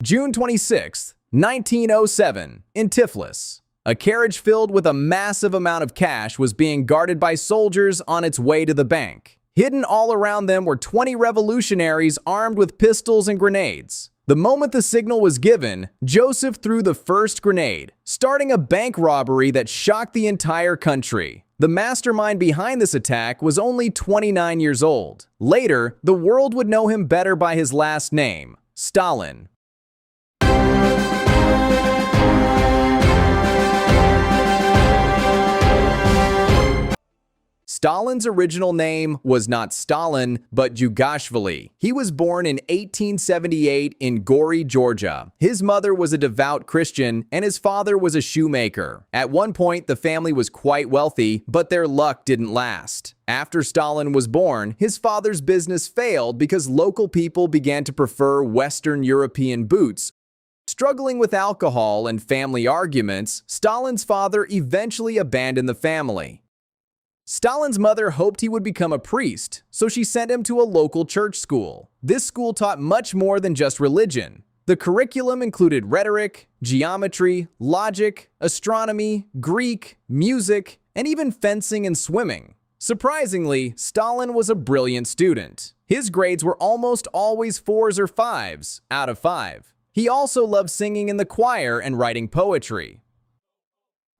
June 26, 1907, in Tiflis. A carriage filled with a massive amount of cash was being guarded by soldiers on its way to the bank. Hidden all around them were 20 revolutionaries armed with pistols and grenades. The moment the signal was given, Joseph threw the first grenade, starting a bank robbery that shocked the entire country. The mastermind behind this attack was only 29 years old. Later, the world would know him better by his last name, Stalin. Stalin's original name was not Stalin, but Jugashvili. He was born in 1878 in Gori, Georgia. His mother was a devout Christian, and his father was a shoemaker. At one point, the family was quite wealthy, but their luck didn't last. After Stalin was born, his father's business failed because local people began to prefer Western European boots. Struggling with alcohol and family arguments, Stalin's father eventually abandoned the family. Stalin's mother hoped he would become a priest, so she sent him to a local church school. This school taught much more than just religion. The curriculum included rhetoric, geometry, logic, astronomy, Greek, music, and even fencing and swimming. Surprisingly, Stalin was a brilliant student. His grades were almost always 4s or 5s out of 5. He also loved singing in the choir and writing poetry.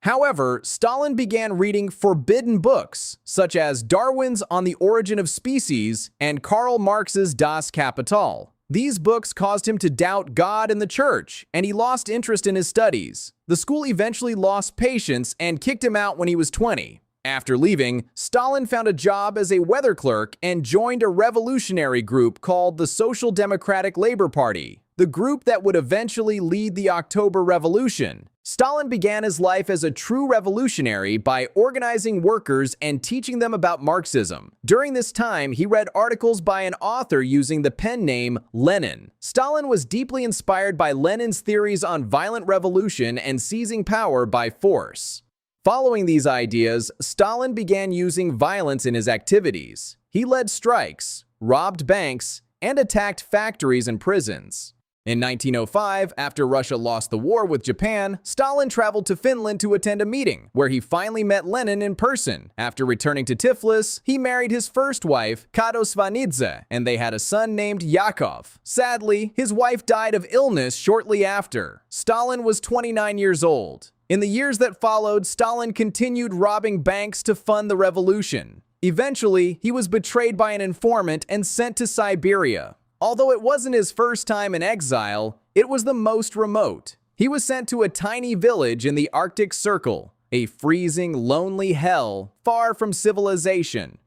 However, Stalin began reading forbidden books, such as Darwin's On the Origin of Species and Karl Marx's Das Kapital. These books caused him to doubt God and the church, and he lost interest in his studies. The school eventually lost patience and kicked him out when he was 20. After leaving, Stalin found a job as a weather clerk and joined a revolutionary group called the Social Democratic Labor Party, the group that would eventually lead the October Revolution. Stalin began his life as a true revolutionary by organizing workers and teaching them about Marxism. During this time, he read articles by an author using the pen name Lenin. Stalin was deeply inspired by Lenin's theories on violent revolution and seizing power by force. Following these ideas, Stalin began using violence in his activities. He led strikes, robbed banks, and attacked factories and prisons. In 1905, after Russia lost the war with Japan, Stalin traveled to Finland to attend a meeting, where he finally met Lenin in person. After returning to Tiflis, he married his first wife, Kato Svanidze, and they had a son named Yakov. Sadly, his wife died of illness shortly after. Stalin was 29 years old. In the years that followed, Stalin continued robbing banks to fund the revolution. Eventually, he was betrayed by an informant and sent to Siberia. Although it wasn't his first time in exile, it was the most remote. He was sent to a tiny village in the Arctic Circle, a freezing, lonely hell far from civilization.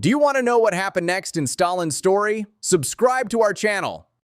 Do you want to know what happened next in Stalin's story? Subscribe to our channel.